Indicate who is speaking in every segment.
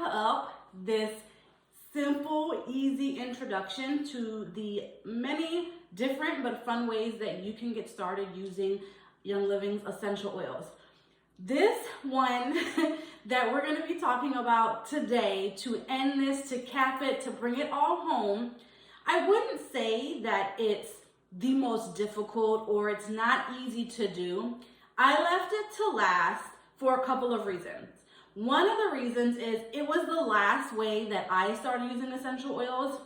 Speaker 1: up this simple, easy introduction to the many different but fun ways that you can get started using Young Living's essential oils. This one that we're going to be talking about today, to end this, to cap it, to bring it all home, I wouldn't say that it's the most difficult or it's not easy to do. I left it to last for a couple of reasons. One of the reasons is it was the last way that I started using essential oils.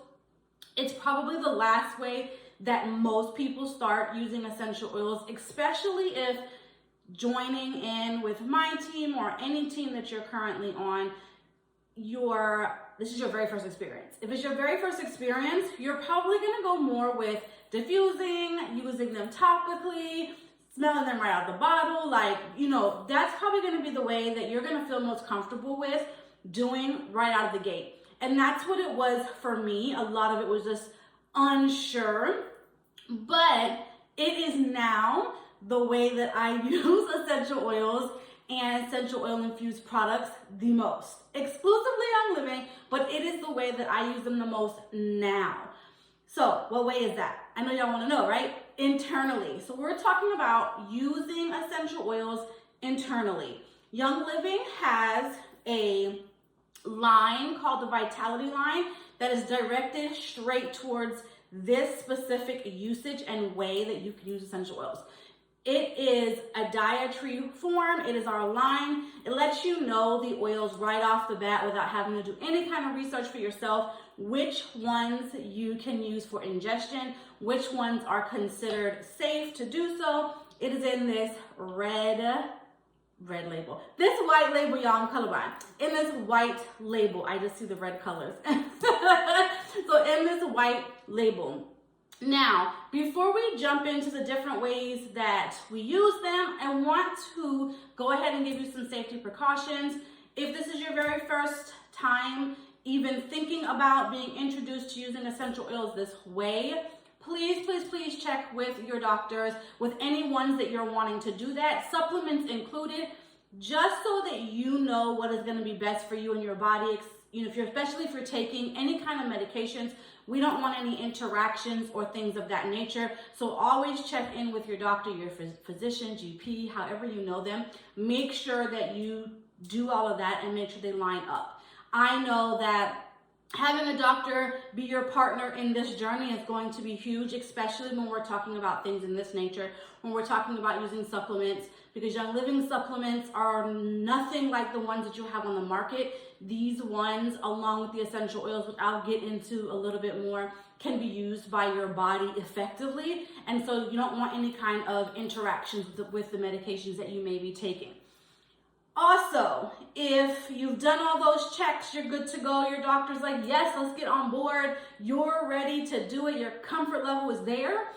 Speaker 1: It's probably the last way that most people start using essential oils, especially if joining in with my team or any team that you're currently on, this is your very first experience. If it's your very first experience, you're probably gonna go more with diffusing, using them topically, smelling them right out of the bottle. That's probably gonna be the way that you're gonna feel most comfortable with doing right out of the gate. And that's what it was for me. A lot of it was just unsure, but it is now the way that I use essential oils and essential oil infused products the most. Exclusively on Living, but it is the way that I use them the most now. So what way is that? I know y'all want to know, right? Internally. So we're talking about using essential oils internally. Young Living has a line called the Vitality line that is directed straight towards this specific usage and way that you can use essential oils. It is a dietary form. It is our line. It lets you know the oils right off the bat without having to do any kind of research for yourself, which ones you can use for ingestion, which ones are considered safe to do so. It is in this red label. This white label, y'all, I'm colorblind. In this white label, I just see the red colors. So in this white label. Now, before we jump into the different ways that we use them, I want to go ahead and give you some safety precautions. If this is your very first time even thinking about being introduced to using essential oils this way, please check with your doctors, with any ones that you're wanting to do that, supplements included, just so that you know what is going to be best for you and your body. Especially if you're taking any kind of medications, we don't want any interactions or things of that nature. So always check in with your doctor, your physician, GP, however you know them. Make sure that you do all of that and make sure they line up. I know that having a doctor be your partner in this journey is going to be huge, especially when we're talking about things in this nature, when we're talking about using supplements, because Young Living supplements are nothing like the ones that you have on the market. These ones, along with the essential oils, which I'll get into a little bit more, can be used by your body effectively. And so you don't want any kind of interactions with the medications that you may be taking. Also, if you've done all those checks, you're good to go, your doctor's like, yes, let's get on board, you're ready to do it, your comfort level is there,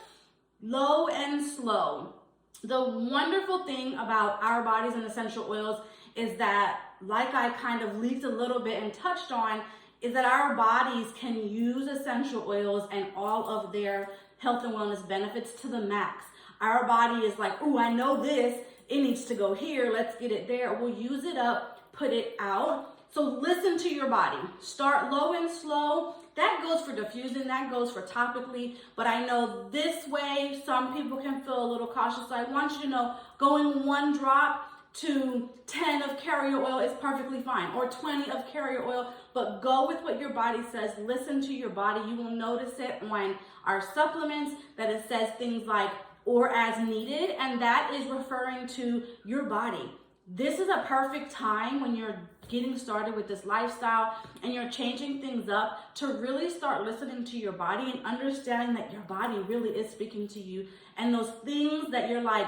Speaker 1: low and slow. The wonderful thing about our bodies and essential oils is that, like I kind of leaked a little bit and touched on, is that our bodies can use essential oils and all of their health and wellness benefits to the max. Our body is like, oh, I know this, it needs to go here, let's get it there. We'll use it up, put it out. So listen to your body. Start low and slow. That goes for diffusing, that goes for topically, but I know this way, some people can feel a little cautious. So I want you to know, going 1 drop to 10 of carrier oil is perfectly fine, or 20 of carrier oil, but go with what your body says. Listen to your body. You will notice it on our supplements that it says things like, or as needed, and that is referring to your body. This is a perfect time when you're getting started with this lifestyle and you're changing things up to really start listening to your body and understanding that your body really is speaking to you. And those things that you're like,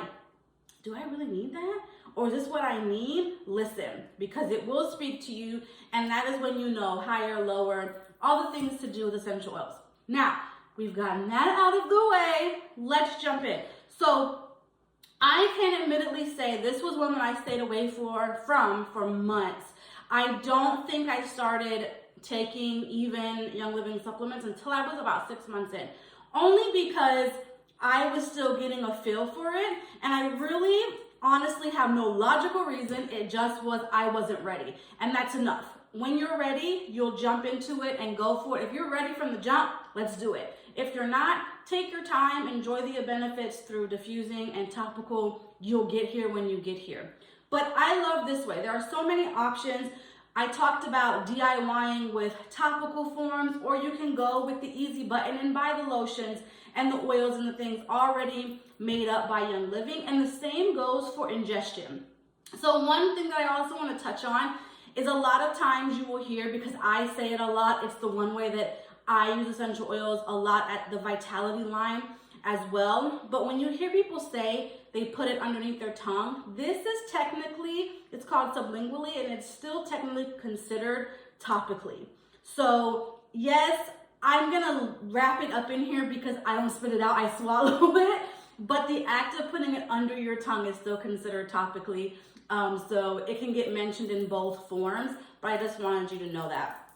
Speaker 1: do I really need that? Or is this what I need? Listen, because it will speak to you. And that is when you know higher, lower, all the things to do with essential oils. Now, we've gotten that out of the way. Let's jump in. So I can admittedly say this was one that I stayed away from for months. I don't think I started taking even Young Living supplements until I was about 6 months in, only because I was still getting a feel for it, and I really honestly have no logical reason. It just was, I wasn't ready, and that's enough. when you're ready, you'll jump into it and go for it. If you're ready from the jump, let's do it. If you're not, take your time, enjoy the benefits through diffusing and topical. You'll get here when you get here. But I love this way. There are so many options. I talked about DIYing with topical forms, or you can go with the easy button and buy the lotions and the oils and the things already made up by Young Living. And the same goes for ingestion. So one thing that I also want to touch on is a lot of times you will hear, because I say it a lot, it's the one way that I use essential oils a lot at the Vitality line as well. But when you hear people say they put it underneath their tongue, this is technically, it's called sublingually, and it's still technically considered topically. So yes, I'm gonna wrap it up in here because I don't spit it out, I swallow it. But the act of putting it under your tongue is still considered topically. So it can get mentioned in both forms, but I just wanted you to know that.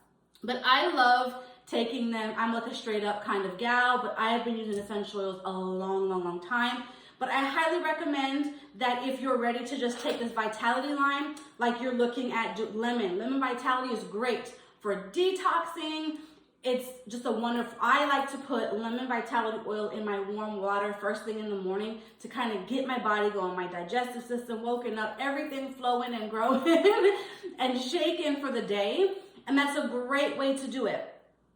Speaker 1: But I love taking them. I'm like a straight up kind of gal, but I have been using essential oils a long time. But I highly recommend that if you're ready to just take this Vitality line, like you're looking at Lemon Vitality is great for detoxing. It's just a wonderful, I like to put lemon vitality oil in my warm water first thing in the morning to kind of get my body going, my digestive system woken up, everything flowing and growing and shaking for the day. And that's a great way to do it.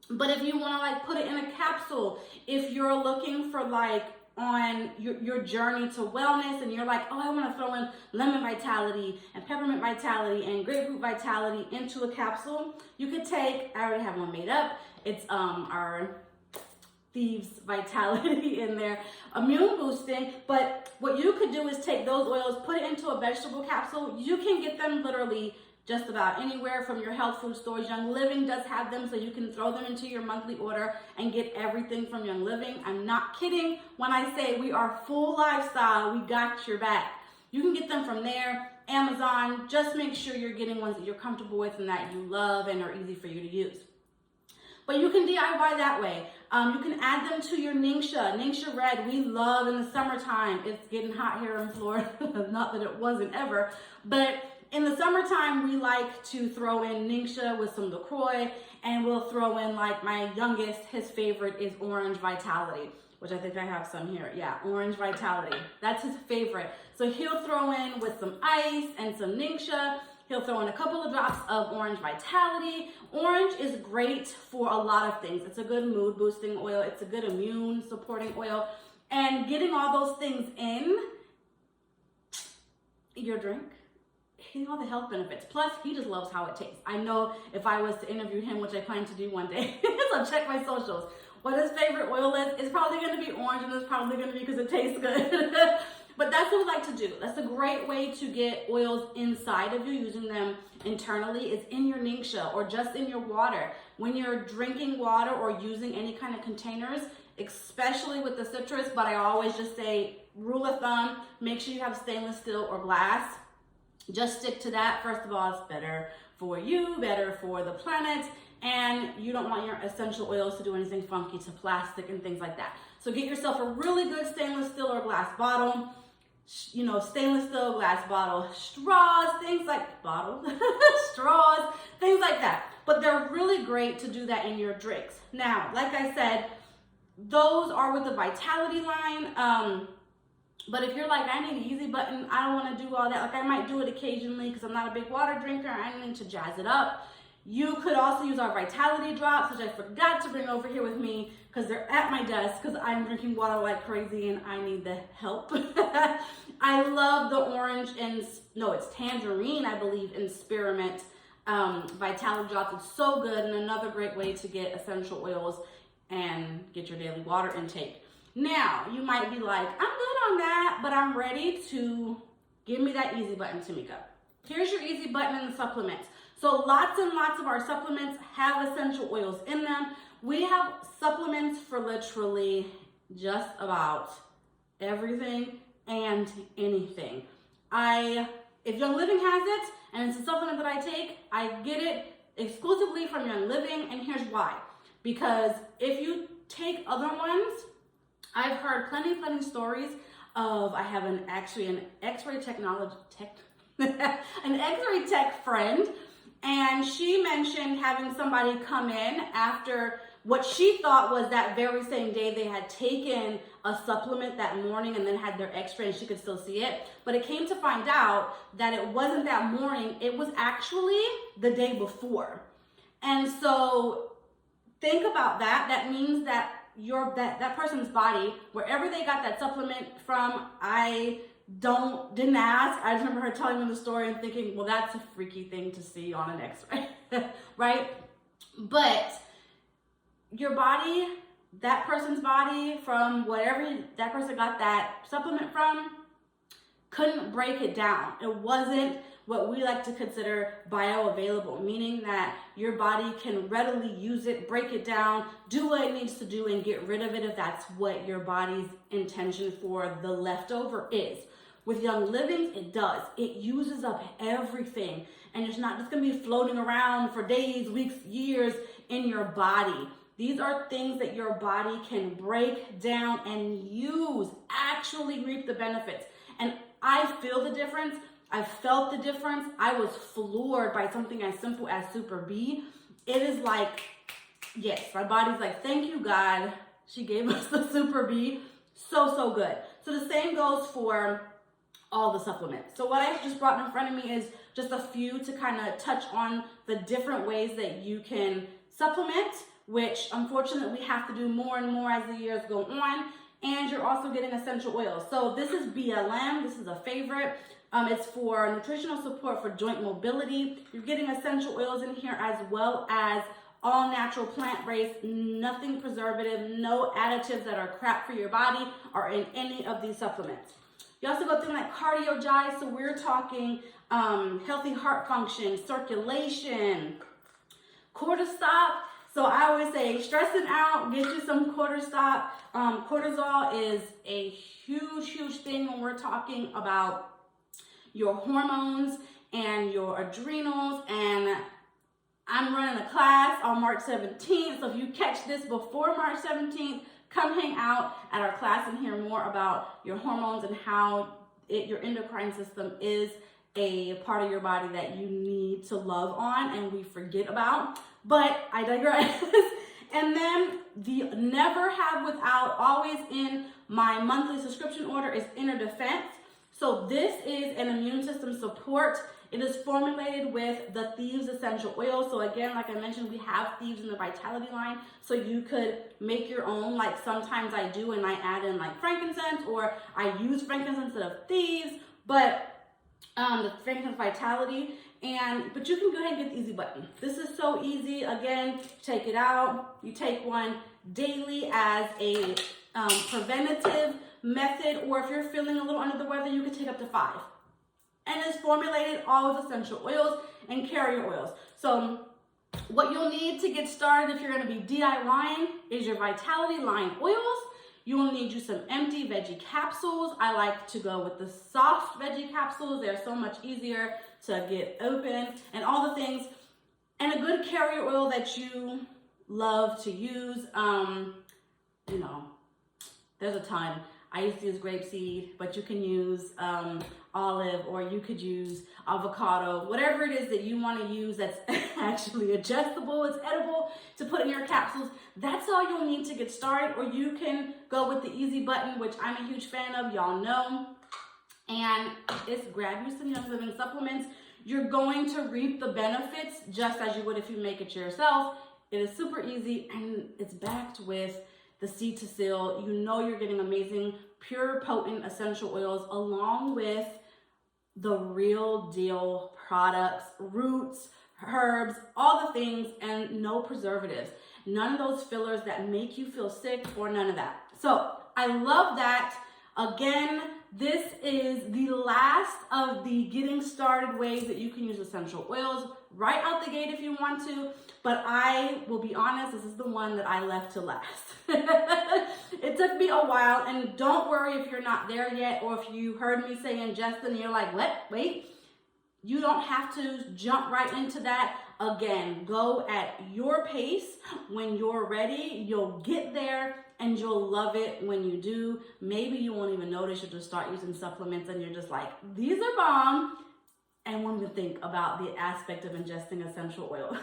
Speaker 1: But if you want to like put it in a capsule, if you're looking for like on your journey to wellness and you're like, oh, I want to throw in lemon vitality and peppermint vitality and grapefruit vitality into a capsule, you could take, I already have one made up. It's our Thieves Vitality in there, immune boosting. But what you could do is take those oils, put it into a vegetable capsule. You can get them literally just about anywhere from your health food stores. Young Living does have them, so you can throw them into your monthly order and get everything from Young Living. I'm not kidding when I say we are full lifestyle, we got your back. You can get them from there, Amazon. Just make sure you're getting ones that you're comfortable with and that you love and are easy for you to use. But you can DIY that way. You can add them to your Ningxia Red. We love in the summertime. It's getting hot here in Florida. Not that it wasn't ever, but in the summertime, we like to throw in Ningxia with some LaCroix, and we'll throw in, like my youngest, his favorite is Orange Vitality, which I think I have some here. Yeah, Orange Vitality. That's his favorite. So he'll throw in with some ice and some Ningxia. He'll throw in a couple of drops of Orange Vitality. Orange is great for a lot of things. It's a good mood boosting oil. It's a good immune supporting oil. And getting all those things in your drink, getting all the health benefits. Plus, he just loves how it tastes. I know if I was to interview him, which I plan to do one day, so check my socials, what his favorite oil is. It's probably going to be orange, and it's probably going to be because it tastes good. But that's what we like to do. That's a great way to get oils inside of you, using them internally, is in your Ningxia or just in your water. When you're drinking water or using any kind of containers, especially with the citrus, but I always just say, rule of thumb, make sure you have stainless steel or glass. Just stick to that. First of all, it's better for you, better for the planet, and you don't want your essential oils to do anything funky to plastic and things like that. So get yourself a really good stainless steel or glass bottle. You know, stainless steel, glass bottle, straws, things like straws, things like that. But they're really great to do that in your drinks. Now, like I said, those are with the Vitality line. But if you're like, I need an easy button, I don't want to do all that. Like I might do it occasionally because I'm not a big water drinker. I need to jazz it up. You could also use our Vitality drops, which I forgot to bring over here with me because they're at my desk because I'm drinking water like crazy and I need the help. I love the orange and, no, it's tangerine, I believe, in spearmint Vitality drops. It's so good and another great way to get essential oils and get your daily water intake. Now, you might be like, I'm good on that, but I'm ready to give me that easy button, Tamika. Here's your easy button in the supplements. So lots and lots of our supplements have essential oils in them. We have supplements for literally just about everything and anything. If Young Living has it and it's a supplement that I take, I get it exclusively from Young Living, and here's why. Because if you take other ones, I've heard plenty stories of, I have an X-ray technology an X-ray tech friend, And she mentioned having somebody come in after what she thought was that very same day they had taken a supplement that morning and then had their x-ray and she could still see it. But it came to find out that it wasn't that morning, it was actually the day before. And so think about that. That means that that person's body, wherever they got that supplement from, didn't ask. I just remember her telling me the story and thinking, well, that's a freaky thing to see on an x-ray, right? But your body, that person's body, from whatever that person got that supplement from, couldn't break it down. It wasn't what we like to consider bioavailable, meaning that your body can readily use it, break it down, do what it needs to do, and get rid of it if that's what your body's intention for the leftover is. With Young Living, it does. It uses up everything, and it's not just going to be floating around for days, weeks, years in your body. These are things that your body can break down and use, actually reap the benefits. And I feel the difference. I felt the difference. I was floored by something as simple as Super B. It is like, yes, my body's like, thank you, God. She gave us the Super B. So good. So the same goes for all the supplements. So what I just brought in front of me is just a few to kind of touch on the different ways that you can supplement, which unfortunately we have to do more and more as the years go on. And you're also getting essential oils. So this is BLM. This is a favorite. It's for nutritional support for joint mobility. You're getting essential oils in here as well as all natural plant-based, nothing preservative, no additives that are crap for your body are in any of these supplements. You also go through like cardio-gize, so we're talking healthy heart function, circulation, cortisol. So I always say, stressing out, get you some cortisol. Cortisol is a huge thing when we're talking about your hormones and your adrenals. And I'm running a class on March 17th. So if you catch this before March 17th, come hang out at our class and hear more about your hormones and how your endocrine system is a part of your body that you need to love on and we forget about. But I digress. And then the never have without, always in my monthly subscription order is Inner Defense. So this is an immune system support. It is formulated with the Thieves Essential Oil. So again, like I mentioned, we have Thieves in the Vitality line. So you could make your own, like sometimes I do, and I add in like frankincense, or I use frankincense instead of Thieves, but the frankincense Vitality. But you can go ahead and get the easy button. This is so easy. Again, take it out. You take one daily as a preventative method, or if you're feeling a little under the weather, you can take up to 5. And it's formulated all with essential oils and carrier oils. So what you'll need to get started if you're going to be DIYing is your Vitality line oils. You will need you some empty veggie capsules. I like to go with the soft veggie capsules. They're so much easier to get open, and all the things. And a good carrier oil that you love to use. There's a ton. I used to use grapeseed, but you can use olive, or you could use avocado, whatever it is that you want to use that's actually adjustable, it's edible, to put in your capsules. That's all you'll need to get started. Or you can go with the easy button, which I'm a huge fan of, y'all know. And it's grab you some Young Living supplements. You're going to reap the benefits just as you would if you make it yourself. It is super easy, and it's backed with the seed to seal. You know you're getting amazing, pure, potent essential oils along with the real deal products, roots, herbs, all the things, and no preservatives. None of those fillers that make you feel sick, or none of that. So I love that. Again, this is the last of the getting started ways that you can use essential oils right out the gate if you want to. But I will be honest, this is the one that I left to last. It took me a while, and don't worry if you're not there yet, or if you heard me saying Justin and you're like, what? Wait. You don't have to jump right into that. Again, go at your pace. When you're ready, you'll get there, and you'll love it when you do. Maybe you won't even notice. You'll just start using supplements and you're just like, these are bomb. And won't even think think about the aspect of ingesting essential oil.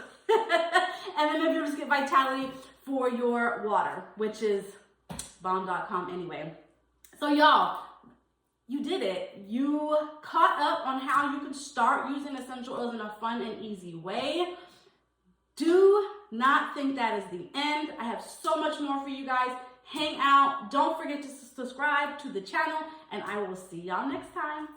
Speaker 1: And then maybe you'll just get Vitality for your water, which is bomb.com anyway. So y'all, you did it. You caught up on how you can start using essential oils in a fun and easy way. Do not think that is the end. I have so much more for you guys. Hang out. Don't forget to subscribe to the channel, and I will see y'all next time.